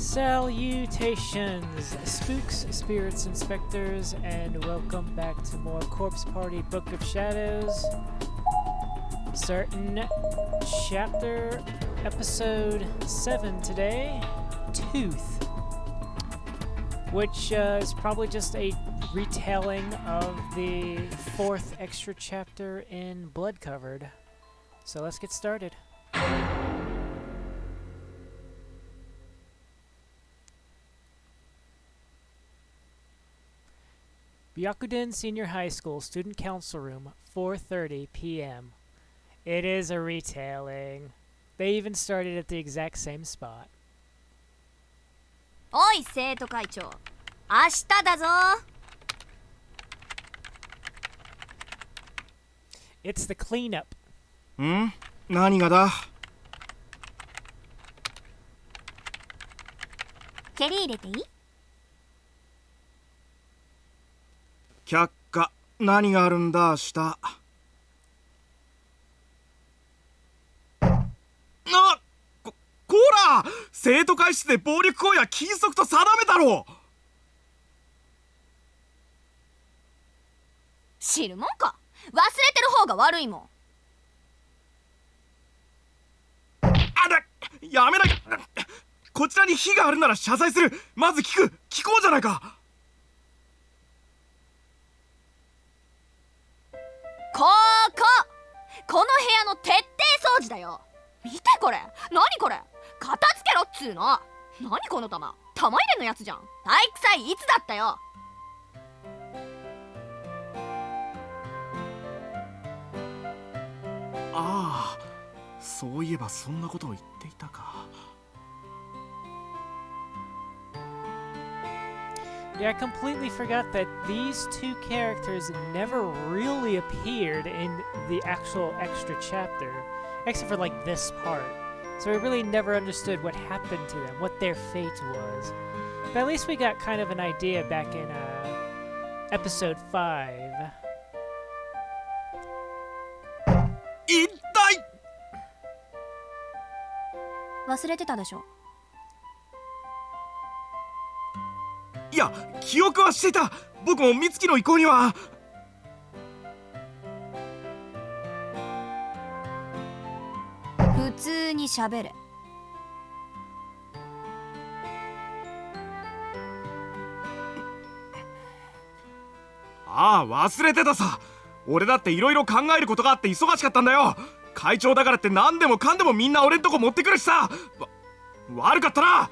Salutations, spooks, spirits, and specters, and welcome back to more Corpse Party Book of Shadows. Starting chapter episode 7 today, Tooth, which is probably just a retelling of the 4th extra chapter in Bloodcovered. So let's get started. Byakudan Senior High School Student Council Room, 4:30 p.m. It is a retelling. They even started at the exact same spot. おい生徒会長、明日だぞ。 It's the cleanup. ん？何がだ？蹴り入れていい？却下。何があるんだ明日？こら！生徒会室で暴力行為は禁則と定めたろう。知るもんか。忘れてる方が悪いもん。あら、やめなきゃ。こちらに非があるなら謝罪する。まず聞こうじゃないか。この部屋の徹底掃除だよ。見てこれ。何これ。片付けろっつうの。何この玉入れのやつじゃん。体育祭いつだったよ。ああ、そういえばそんなことを言っていたか。Yeah, I completely forgot that these two characters never really appeared in the actual extra chapter, except for like this part. So we really never understood what happened to them, what their fate was. But at least we got kind of an idea back in episode 5. 一体忘れてたでしょ。いや、記憶はしていた。僕も美月の意向には。普通に喋れ。ああ、忘れてたさ。俺だっていろいろ考えることがあって忙しかったんだよ。会長だからって何でもかんでもみんな俺んとこ持ってくるしさ。悪かったな。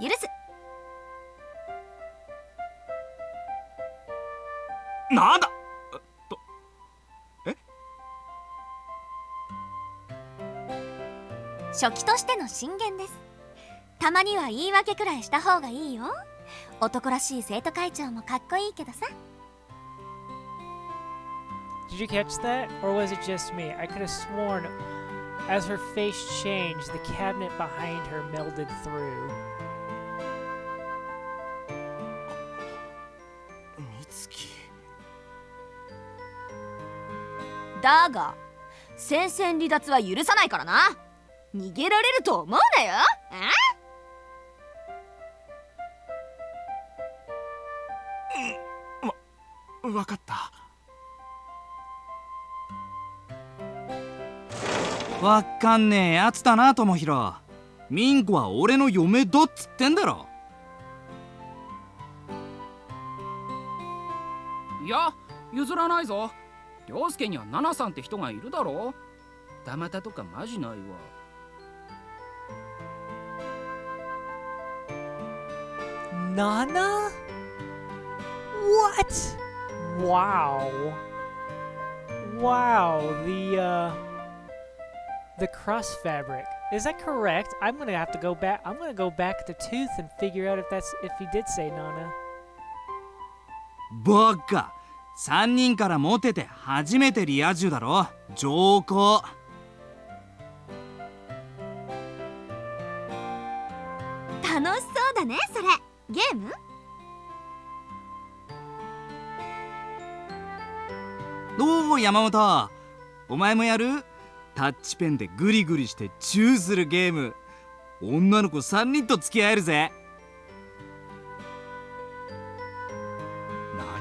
許す。なんだ初期としての進言です。たまには言い訳くらいした方がいいよ。男らしい生徒会長もかっこいいけどさ。 Did you catch that? Or was it just me? I could have sworn as her face changed, the cabinet behind her melded through. 美月。だが戦線離脱は許さないからな。逃げられると思うなよ。わかった。わかんねえやつだな、智弘。ミンコは俺の嫁だっつってんだろ。いや、譲らないぞ。涼介にはナナさんって人がいるだろ。ダマタとかマジないわ。Nana? What? Wow. Wow, the cross fabric. Is that correct? I'm gonna have to go back. I'm gonna go back to Tooth and figure out if he did say Nana. バカ。3人からモテて初めてリア充だろ。上皇。楽しそうだねそれ。ゲーム？どう山本、お前もやる？タッチペンでグリグリしてチューするゲーム。女の子3人と付き合えるぜ。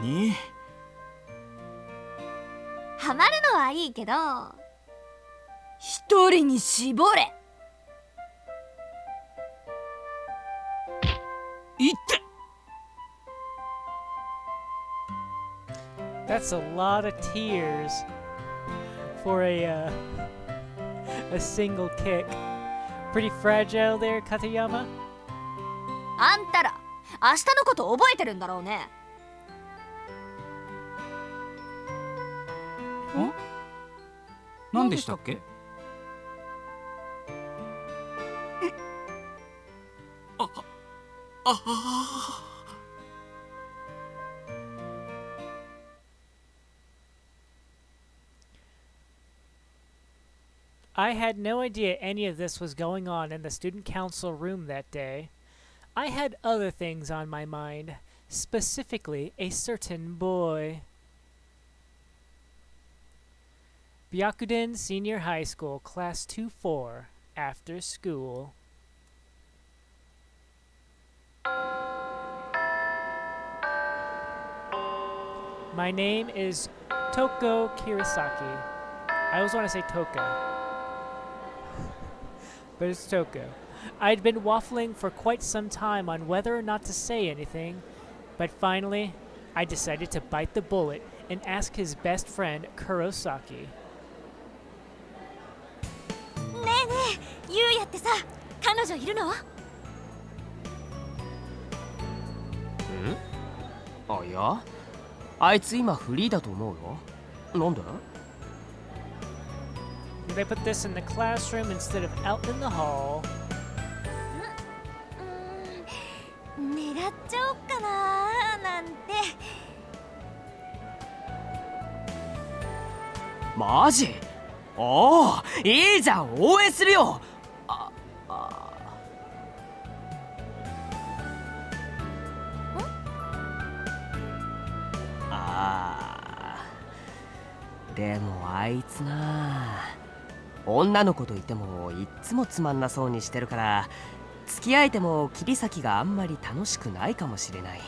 何？ハマるのはいいけど一人に絞れ。いって。 That's a lot of tears for a single kick. Pretty fragile there, Katayama. あんたら明日のこと覚えてるんだろうね。何でしたっけ？I had no idea any of this was going on in the student council room that day. I had other things on my mind, specifically a certain boy. Byakudan Senior High School, Class 2-4, after school. My name is Tohko Kirasaki. I always want to say Tohko, but it's Tohko. I'd been waffling for quite some time on whether or not to say anything, but finally, I decided to bite the bullet and ask his best friend, Kurosaki. ねえねえ、ゆうやってさ、彼女いるの？あ、いや、あいつ今フリーだと思うよ。なんで？ They put this in the classroom instead of out in the hall. 狙っちゃおっかななんて。マジ？おお、いいじゃん、応援するよ。でもあいつな、女の子といてもいっつもつまんなそうにしてるから、付き合えても切り裂きがあんまり楽しくないかもしれない。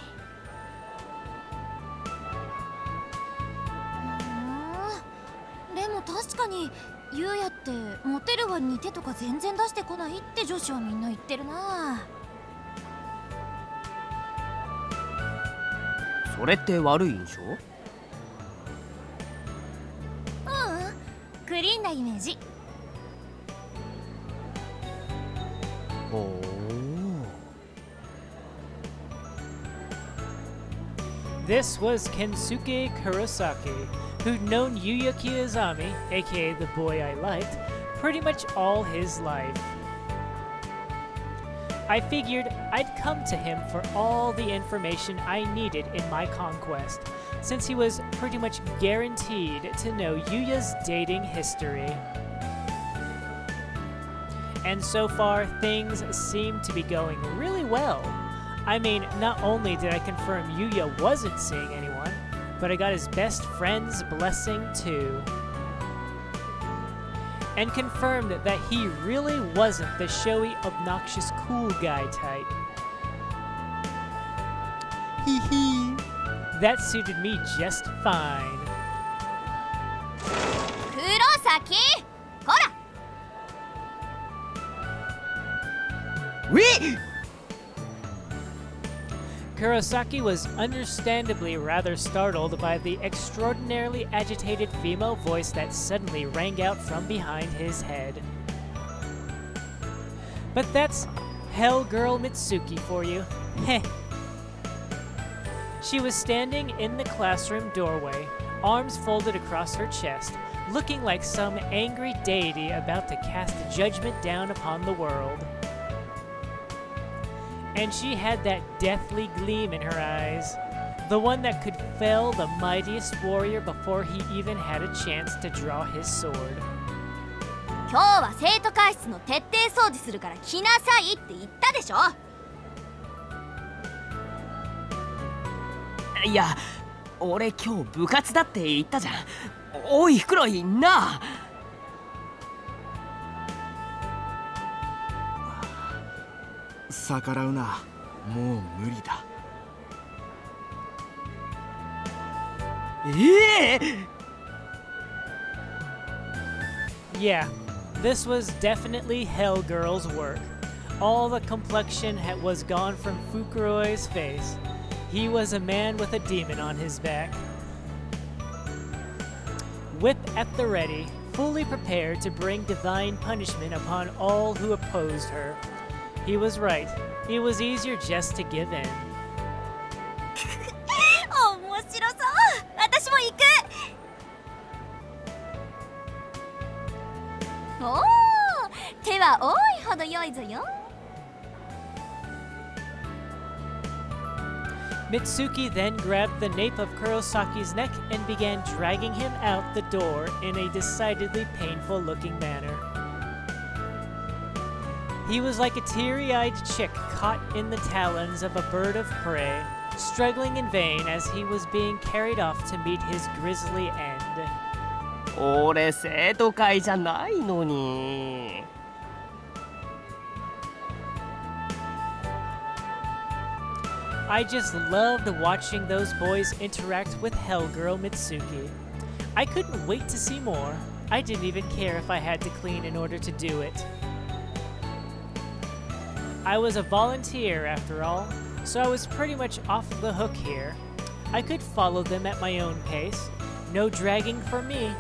でも確かにゆうやってモテる割に手とか全然出してこないって女子はみんな言ってるな。それって悪い印象？クリーンなイメージ。ほう。This was Kensuke Kurosaki, who'd known Yuya Kizami, aka the boy I liked, pretty much all his life. I figured I'd come to him for all the information I needed in my conquest, since he was pretty much guaranteed to know Yuya's dating history. And so far, things seem to be going really well. I mean, not only did I confirm Yuya wasn't seeing anyone, but I got his best friend's blessing too. And confirmed that he really wasn't the showy, obnoxious, cool guy type. Hee hee. That suited me just fine. 黒崎、こら。ウィッ。 Kurosaki was understandably rather startled by the extraordinarily agitated female voice that suddenly rang out from behind his head. But that's Hell Girl Mitsuki for you. Heh. She was standing in the classroom doorway, arms folded across her chest, looking like some angry deity about to cast judgment down upon the world. And she had that deathly gleam in her eyes, the one that could fell the mightiest warrior before he even had a chance to draw his sword. 今日は生徒会室の徹底掃除するから来なさいって言ったでしょ。いや、俺今日部活だって言ったじゃん。おい、フクロイなあ。逆らうな。もう無理だ。Yeah, this was definitely Hell Girl's work. All the complexion was gone from Fukuroi's face. He was a man with a demon on his back. Whip at the ready, fully prepared to bring divine punishment upon all who opposed her. He was right. It was easier just to give in. 面白そう。私も行く。おお、手は多いほど良いぞよ。Mitsuki then grabbed the nape of Kurosaki's neck and began dragging him out the door in a decidedly painful-looking manner. He was like a teary-eyed chick caught in the talons of a bird of prey, struggling in vain as he was being carried off to meet his grisly end. 俺生徒会じゃないのに。I just loved watching those boys interact with Hellgirl Mitsuki. I couldn't wait to see more. I didn't even care if I had to clean in order to do it. I was a volunteer after all, so I was pretty much off the hook here. I could follow them at my own pace. No dragging for me.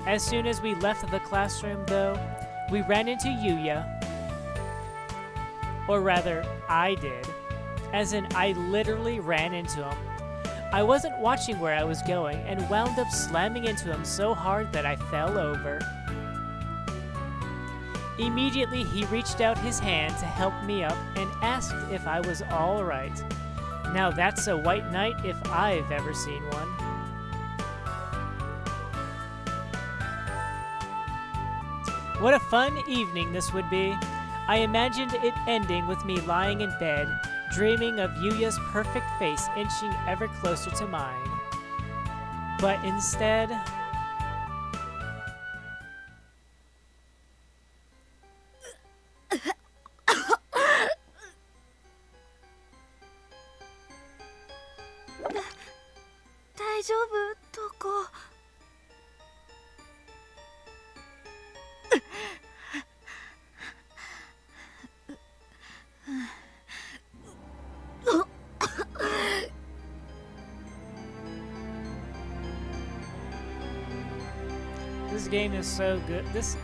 As soon as we left the classroom, though, we ran into Yuya. Or rather, I did. As in, I literally ran into him. I wasn't watching where I was going and wound up slamming into him so hard that I fell over. Immediately, he reached out his hand to help me up and asked if I was all right. Now that's a white knight if I've ever seen one. What a fun evening this would be. I imagined it ending with me lying in bed, dreaming of Yuya's perfect face inching ever closer to mine. But instead... Tohko. This game is so good. The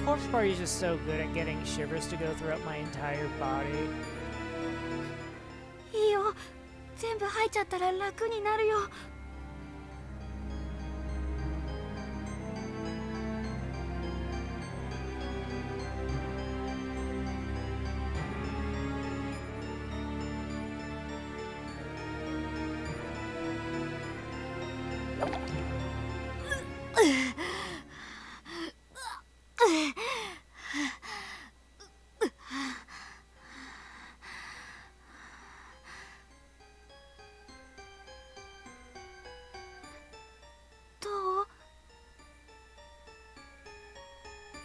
Corpse Party is just so good at getting shivers to go throughout my entire body. いいよ。全部吐いちゃったら楽になるよ。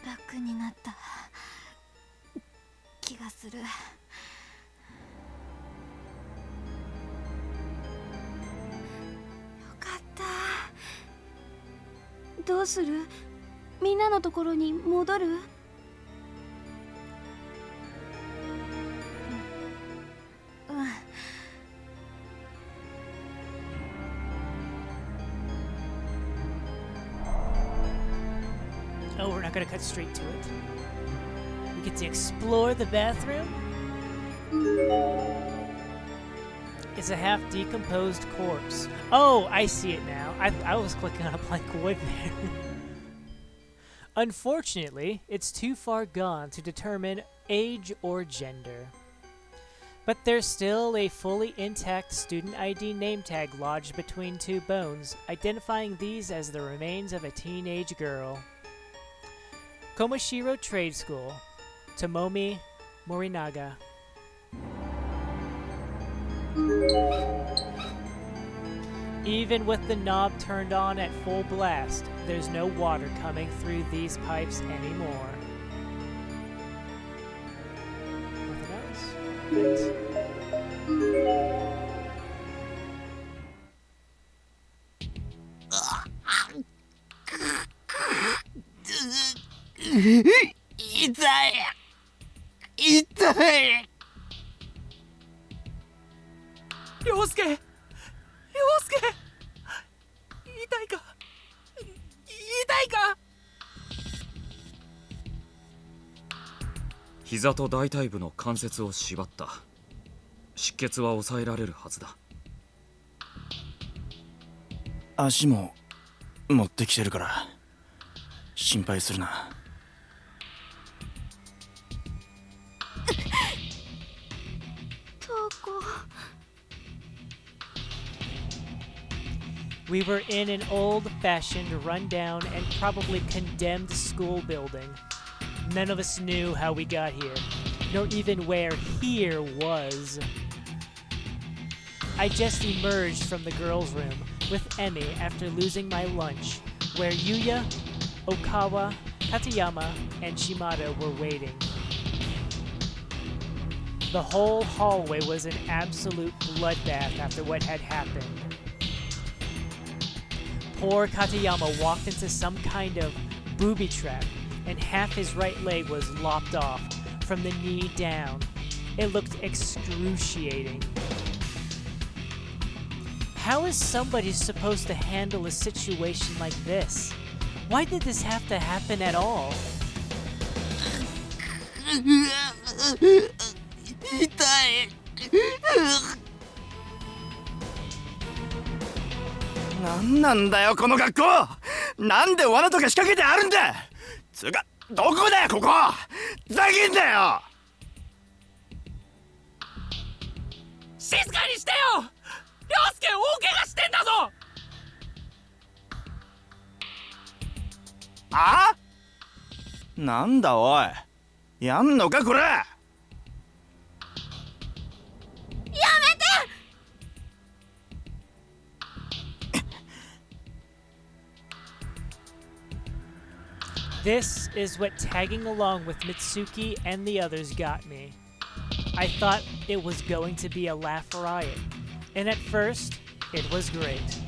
楽になった気がする。よかった。どうする？みんなのところに戻る？Oh, we're not gonna cut straight to it. We get to explore the bathroom. It's a half-decomposed corpse. Oh, I see it now. I was clicking on a plank of wood there. Unfortunately, it's too far gone to determine age or gender. But there's still a fully intact student ID name tag lodged between two bones, identifying these as the remains of a teenage girl. Komashiro Trade School, Tomomi Morinaga. Even with the knob turned on at full blast, there's no water coming through these pipes anymore. entrapment. Ryusuke! 膝と大腿部の関節を縛った。出血は抑えられるはずだ。足も持ってきてるから心配するな。We were in an old-fashioned, run-down, and probably condemned school building. None of us knew how we got here, nor even where here was. I just emerged from the girls' room with Emmy after losing my lunch, where Yuya, Okawa, Katayama, and Shimada were waiting. The whole hallway was an absolute bloodbath after what had happened. Poor Katayama walked into some kind of booby trap, and half his right leg was lopped off from the knee down. It looked excruciating. How is somebody supposed to handle a situation like this? Why did this have to happen at all? なんなんだよこの学校。なんで罠とか仕掛けてあるんだ。つうかどこだよここ。ふざけんだよ。静かにしてよ。涼介大怪我してんだぞ。あ？なんだおい。やんのかこれ。This is what tagging along with Mitsuki and the others got me. I thought it was going to be a laugh riot, and at first, it was great.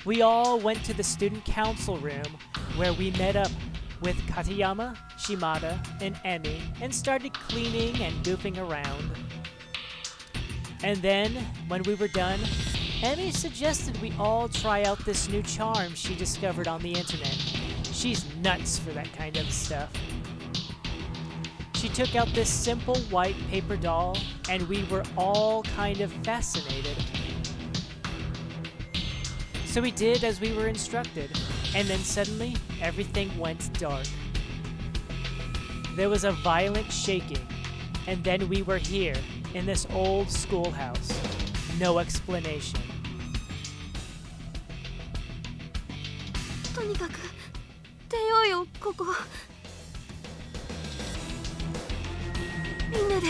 We all went to the student council room where we met up with Katayama, Shimada, and Emmy and started cleaning and goofing around. And then, when we were done, Emmy suggested we all try out this new charm she discovered on the internet. She's nuts for that kind of stuff. She took out this simple white paper doll, and we were all kind of fascinated. So we did as we were instructed, and then suddenly, everything went dark. There was a violent shaking, and then we were here, in this old schoolhouse. No explanation. とにかく出ようよここ。みんなで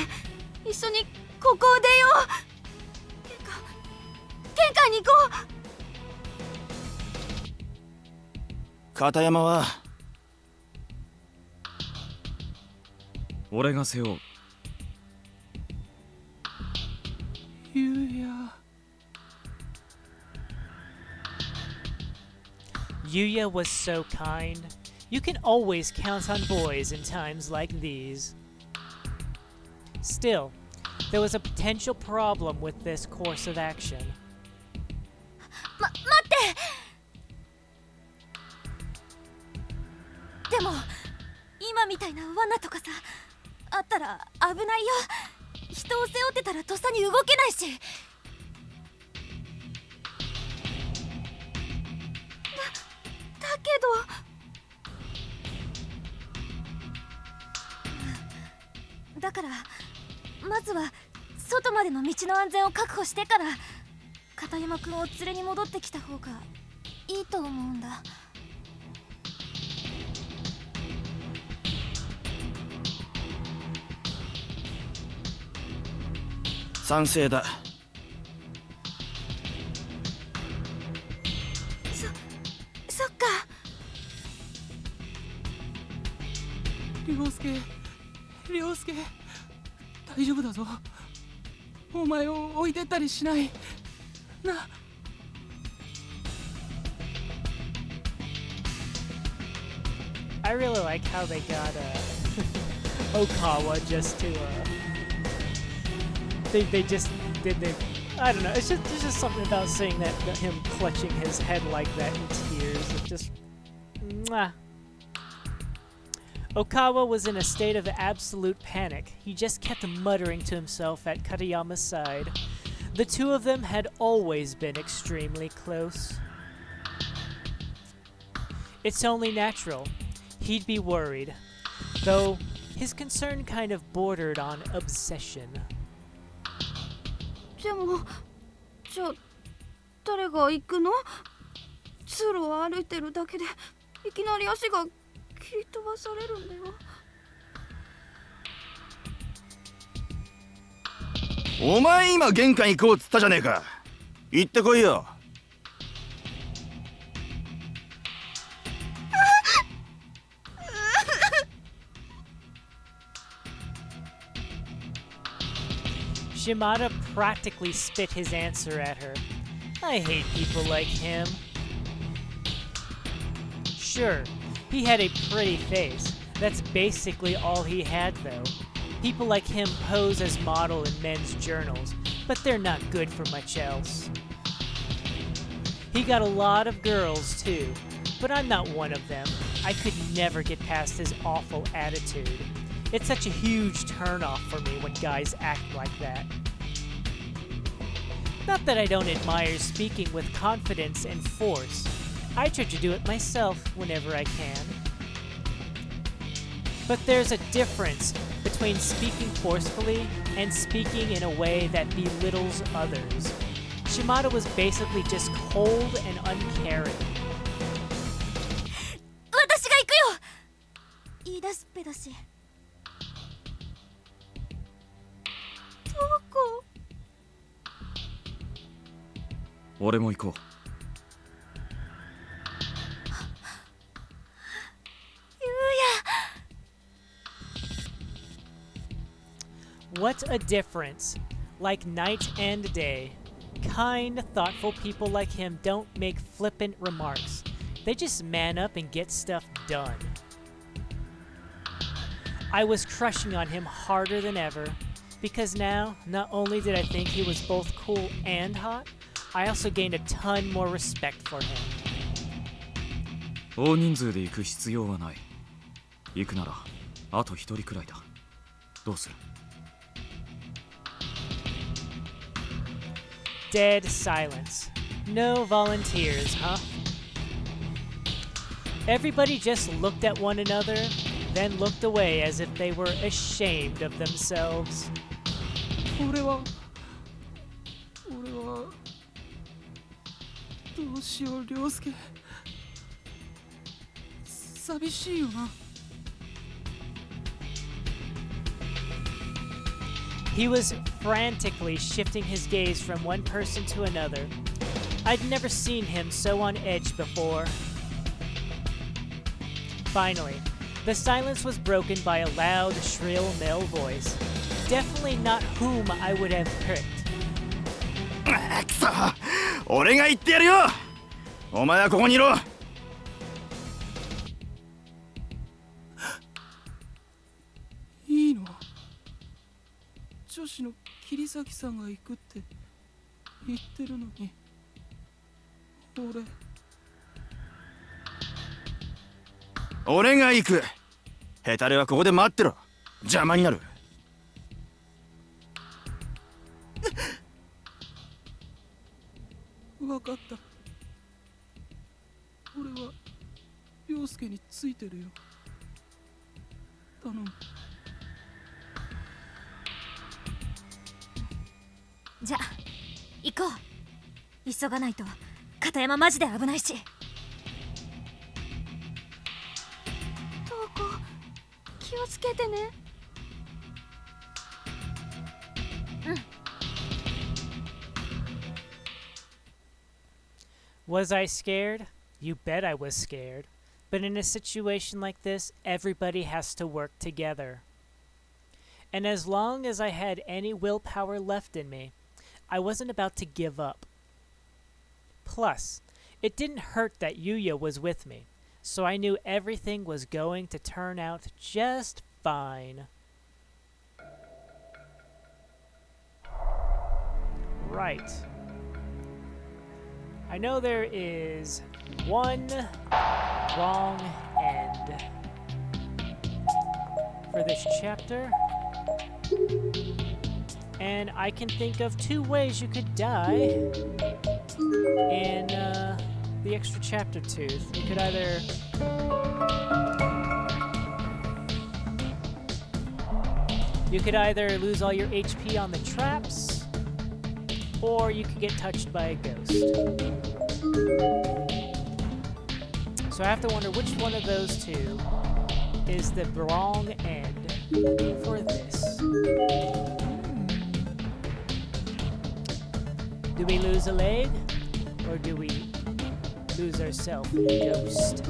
一緒にここを出よう。玄関に行こう。片山は俺が背負う。Yuya was so kind. You can always count on boys in times like these. Still, there was a potential problem with this course of action. 待って。でも今みたいな罠とかさあったら危ないよ。人を背負ってたらとっさに動けないし。だけどだからまずは外までの道の安全を確保してから片山くんを連れに戻ってきた方がいいと思うんだ。賛成だ。そっか。涼介大丈夫だぞ。お前を置いてったりしない。な。I really like how they got Okawa just to they just did the I don't know. It's just something about seeing that him clutching his head like that in tears. It just mwah. Okawa was in a state of absolute panic. He just kept muttering to himself at Katayama's side. The two of them had always been extremely close. It's only natural. He'd be worried, though his concern kind of bordered on obsession. でもじゃあ誰が行くの？通路を歩いてるだけでいきなり足が切り飛ばされるんだよ。お前今玄関行こうっつったじゃねえか。行ってこいよ。Shimada practically spit his answer at her. I hate people like him. Sure, he had a pretty face. That's basically all he had, though. People like him pose as model in men's journals, but they're not good for much else. He got a lot of girls, too, but I'm not one of them. I could never get past his awful attitude. It's such a huge turnoff for me when guys act like that. Not that I don't admire speaking with confidence and force. I try to do it myself whenever I can. But there's a difference between speaking forcefully and speaking in a way that belittles others. Shimada was basically just cold and uncaring. 私が行くよ。言い出すっぺだし。Tohko。俺も行こう。What a difference. Like night and day. Kind, thoughtful people like him don't make flippant remarks. They just man up and get stuff done. I was crushing on him harder than ever, because now, not only did I think he was both cool and hot, I also gained a ton more respect for him. 大人数で行く必要はない。行くならあと一人くらいだ。どうする？ Dead silence. No volunteers, huh? Everybody just looked at one another, then looked away as if they were ashamed of themselves. 俺はどうしよう、涼介。寂しいよな。He was frantically shifting his gaze from one person to another. I'd never seen him so on edge before. Finally, the silence was broken by a loud, shrill male voice. Definitely not whom I would have picked. くそ、俺が言ってやるよ。お前はここにいろ。いいの？女子の桐崎さんが行くって言ってるのに、俺が行く。ヘタレはここで待ってろ。邪魔になる。分かった。俺は涼介についてるよ。頼む。じゃあ行こう。急がないと片山マジで危ないし。Tohko、気をつけてね。Was I scared? You bet I was scared. But in a situation like this, everybody has to work together. And as long as I had any willpower left in me, I wasn't about to give up. Plus, it didn't hurt that Yuya was with me, so I knew everything was going to turn out just fine. Right. I know there is one wrong end for this chapter, and I can think of 2 ways you could die in the extra chapter tooth. You could either lose all your HP on the traps, or you could get touched by a ghost. So I have to wonder which one of those 2 is the wrong end for this. Do we lose a leg, or do we lose ourselves in a ghost?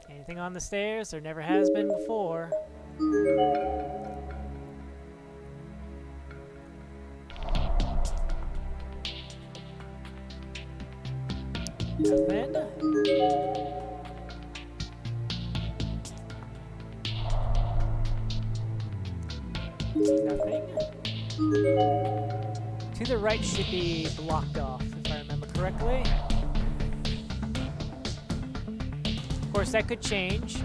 Anything on the stairs? There never has been before. Nothing. Nothing. To the right should be blocked off, if I remember correctly. Of course, that could change.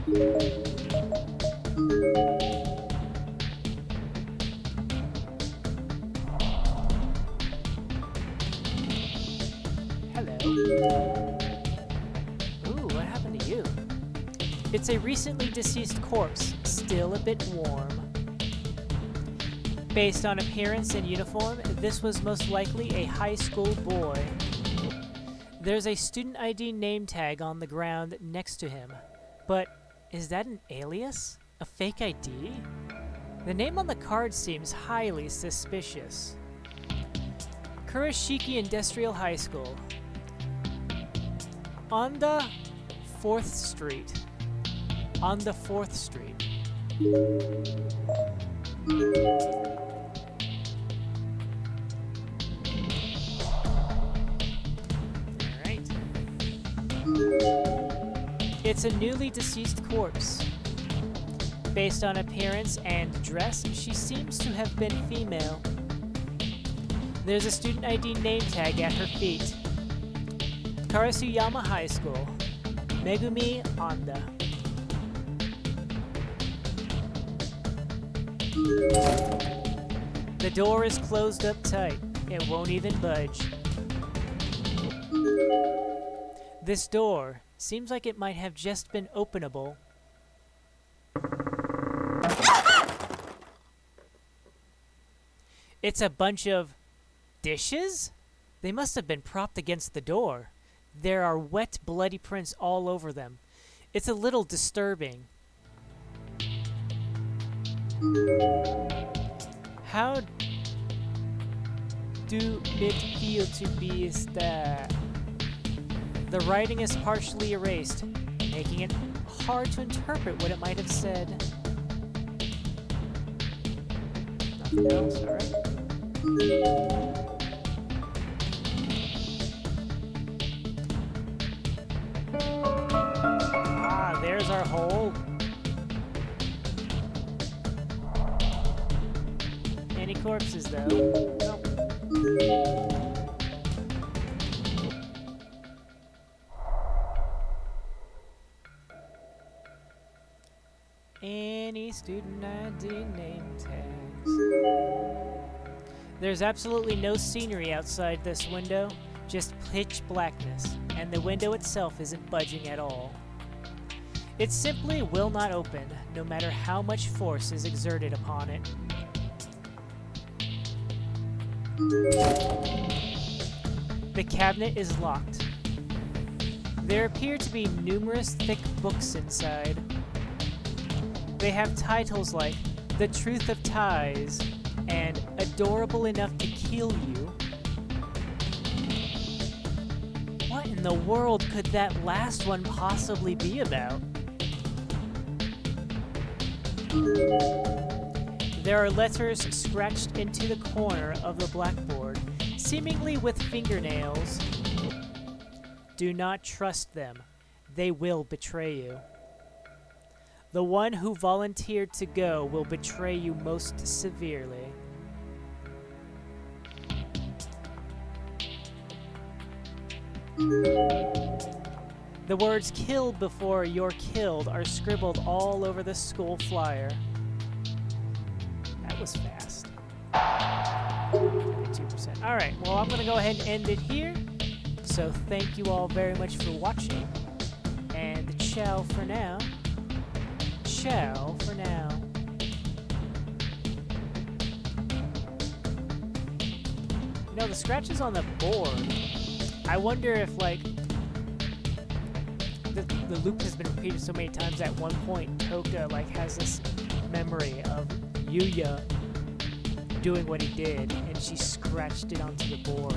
Hello. Ooh, what happened to you? It's a recently deceased corpse, still a bit warm. Based on appearance and uniform, this was most likely a high school boy. There's a student ID name tag on the ground next to him. But is that an alias? A fake ID? The name on the card seems highly suspicious. Kurashiki Industrial High School. On the 4th Street. On the 4th Street. Alright. It's a newly deceased corpse. Based on appearance and dress, she seems to have been female. There's a student ID name tag at her feet. Karasuyama High School. Megumi Anda. The door is closed up tight. It won't even budge. This door seems like it might have just been openable. It's a bunch of dishes? They must have been propped against the door. There are wet, bloody prints all over them. It's a little disturbing. How do it feel to be that? The writing is partially erased, making it hard to interpret what it might have said. Nothing else, alright? Ah, there's our hole. Any corpses, though? Nope. Any student ID name tags. There's absolutely no scenery outside this window, just pitch blackness, and the window itself isn't budging at all. It simply will not open, no matter how much force is exerted upon it. The cabinet is locked. There appear to be numerous thick books inside. They have titles like The Truth of Ties and Adorable Enough to Kill You. What What in the world could that last one possibly be about? There are letters scratched into the corner of the blackboard, seemingly with fingernails. Do not trust them. They will betray you. The one who volunteered to go will betray you most severely. The words "killed before you're killed" are scribbled all over the school flyer. That was fast. 92%. Alright, well, I'm going to go ahead and end it here. So thank you all very much for watching. And ciao for now. Ciao for now. You know, the scratches on the board, I wonder if, like, the loop has been repeated so many times that at one point Tohko, like, has this memory of Yuya doing what he did, and she scratched it onto the board.